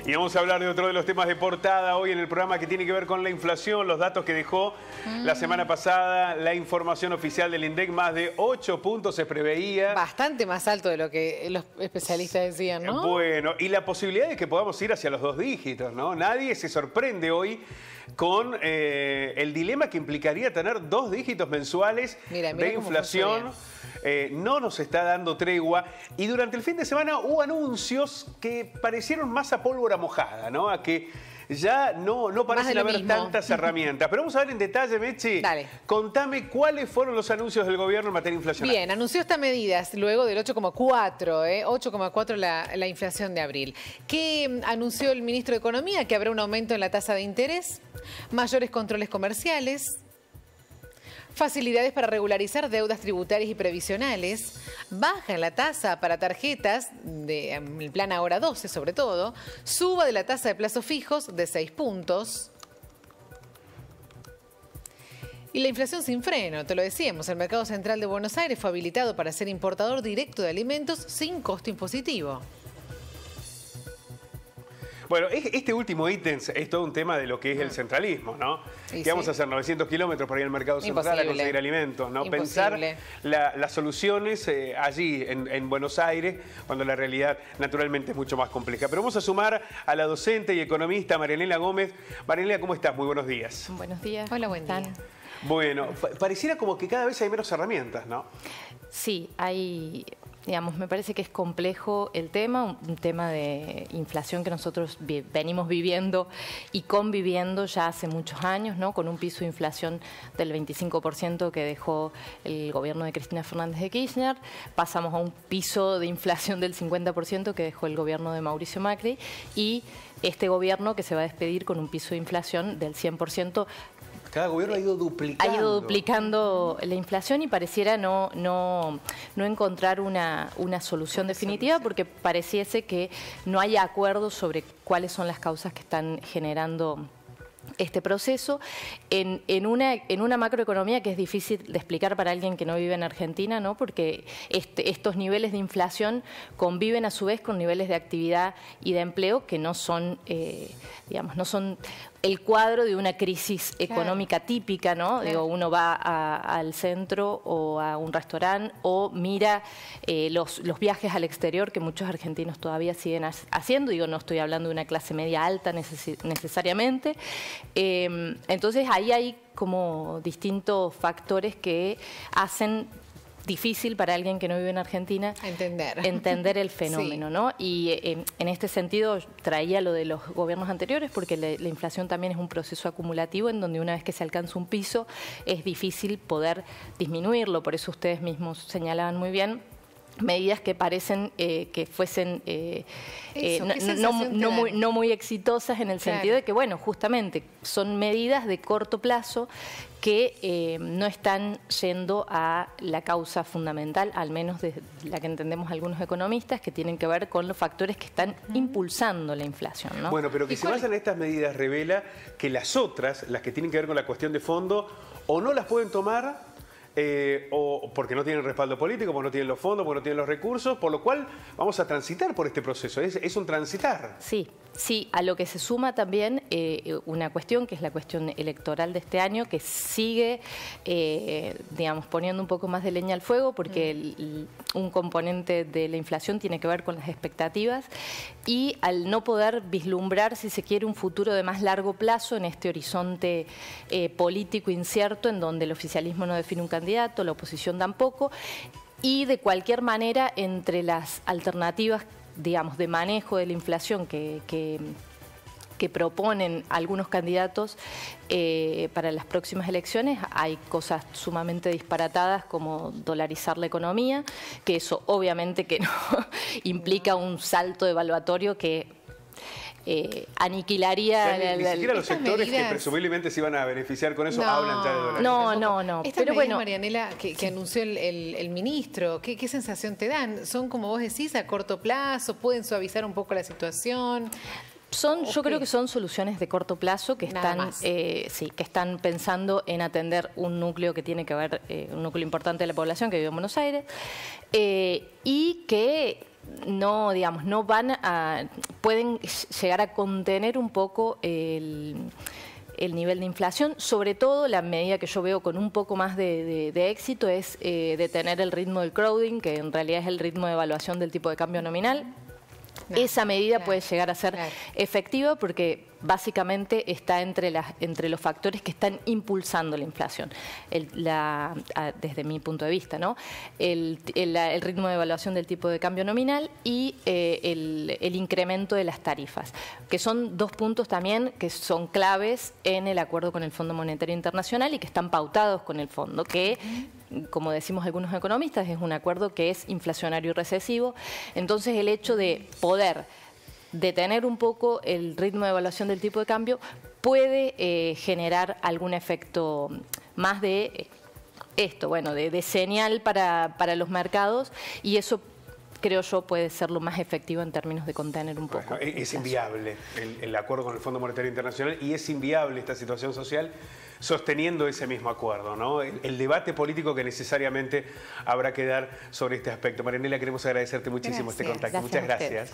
Y vamos a hablar de otro de los temas de portada hoy en el programa que tiene que ver con la inflación, los datos que dejó la semana pasada, la información oficial del INDEC, más de 8 puntos se preveía. Bastante más alto de lo que los especialistas decían, ¿no? Bueno, y la posibilidad de que podamos ir hacia los 2 dígitos, ¿no? Nadie se sorprende hoy con el dilema que implicaría tener 2 dígitos mensuales de inflación. No nos está dando tregua y durante el fin de semana hubo anuncios que parecieron más a pólvora mojada, ¿no? A que ya no parecen haber tantas herramientas. Pero vamos a ver en detalle, Mechi. Dale. Contame cuáles fueron los anuncios del gobierno en materia inflacionaria. Bien, anunció estas medidas luego del 8,4, 8,4 la inflación de abril. ¿Qué anunció el ministro de Economía? Que habrá un aumento en la tasa de interés, mayores controles comerciales, facilidades para regularizar deudas tributarias y previsionales, baja en la tasa para tarjetas, el plan Ahora 12 sobre todo, suba de la tasa de plazos fijos de 6 puntos. Y la inflación sin freno, te lo decíamos, el Mercado Central de Buenos Aires fue habilitado para ser importador directo de alimentos sin costo impositivo. Bueno, este último ítem es todo un tema de lo que es el centralismo, ¿no? ¿Qué vamos a hacer? 900 kilómetros para ir al mercado central a conseguir alimentos, ¿no? Pensar las soluciones allí, en Buenos Aires, cuando la realidad naturalmente es mucho más compleja. Pero vamos a sumar a la docente y economista Marianela Gómez. Marianela, ¿cómo estás? Muy buenos días. Buenos días. Hola, buen día. Bueno, pareciera como que cada vez hay menos herramientas, ¿no? Sí, hay... Digamos, me parece que es complejo el tema, un tema de inflación que nosotros venimos viviendo y conviviendo ya hace muchos años, ¿no? Con un piso de inflación del 25% que dejó el gobierno de Cristina Fernández de Kirchner, pasamos a un piso de inflación del 50% que dejó el gobierno de Mauricio Macri y este gobierno que se va a despedir con un piso de inflación del 100%. Cada gobierno ha ido duplicando. Ha ido duplicando la inflación y pareciera no encontrar una solución definitiva porque pareciese que no hay acuerdo sobre cuáles son las causas que están generando este proceso en una macroeconomía que es difícil de explicar para alguien que no vive en Argentina, ¿no? Porque estos niveles de inflación conviven a su vez con niveles de actividad y de empleo que no son, digamos, no son el cuadro de una crisis económica típica, ¿no? Claro. Digo, uno va al centro o a un restaurante o mira los viajes al exterior que muchos argentinos todavía siguen haciendo. Digo, no estoy hablando de una clase media alta necesariamente. Entonces ahí hay como distintos factores que hacen difícil para alguien que no vive en Argentina entender el fenómeno, sí. ¿No? Y en este sentido traía lo de los gobiernos anteriores porque la inflación también es un proceso acumulativo en donde una vez que se alcanza un piso es difícil poder disminuirlo. Por eso ustedes mismos señalaban muy bien medidas que parecen que fuesen no muy exitosas en el sentido de que, bueno, justamente son medidas de corto plazo que no están yendo a la causa fundamental, al menos de la que entendemos algunos economistas, que tienen que ver con los factores que están impulsando la inflación, ¿no? Bueno, pero que se basan en estas medidas revela que las otras, las que tienen que ver con la cuestión de fondo, o no las pueden tomar o porque no tienen respaldo político, porque no tienen los fondos, porque no tienen los recursos, por lo cual vamos a transitar por este proceso, es un transitar. Sí, a lo que se suma también una cuestión, que es la cuestión electoral de este año, que sigue, digamos, poniendo un poco más de leña al fuego, porque un componente de la inflación tiene que ver con las expectativas, y al no poder vislumbrar, si se quiere, un futuro de más largo plazo en este horizonte político incierto, en donde el oficialismo no define un candidato, la oposición tampoco, y de cualquier manera entre las alternativas, digamos, de manejo de la inflación que proponen algunos candidatos para las próximas elecciones, hay cosas sumamente disparatadas como dolarizar la economía, que eso obviamente que no implica un salto evaluatorio que aniquilaría... Ni siquiera los sectores que presumiblemente se iban a beneficiar con eso hablan ya de dolarización. No. Estas medidas, bueno, Marianela, que anunció el ministro, ¿qué sensación te dan? ¿Son, como vos decís, a corto plazo? ¿Pueden suavizar un poco la situación? Yo creo que son soluciones de corto plazo que están pensando en atender un núcleo que tiene que ver, un núcleo importante de la población que vive en Buenos Aires, y que digamos, no van a, pueden llegar a contener un poco el nivel de inflación. Sobre todo, la medida que yo veo con un poco más de éxito es detener el ritmo del crowding, que en realidad es el ritmo de evaluación del tipo de cambio nominal. Esa medida puede llegar a ser efectiva porque básicamente está entre los factores que están impulsando la inflación, desde mi punto de vista, ¿no? El ritmo de evaluación del tipo de cambio nominal y el incremento de las tarifas, que son dos puntos también que son claves en el acuerdo con el Fondo Monetario Internacional y que están pautados con el fondo, que, como decimos algunos economistas, es un acuerdo que es inflacionario y recesivo. Entonces, el hecho de poder detener un poco el ritmo de evaluación del tipo de cambio puede generar algún efecto más de esto, bueno, de señal para los mercados, y eso creo yo puede ser lo más efectivo en términos de contener un poco. Bueno, es inviable el acuerdo con el Fondo Monetario Internacional, y es inviable esta situación social sosteniendo ese mismo acuerdo, ¿no? El debate político que necesariamente habrá que dar sobre este aspecto. Marianela, queremos agradecerte muchísimo este contacto. Muchas gracias.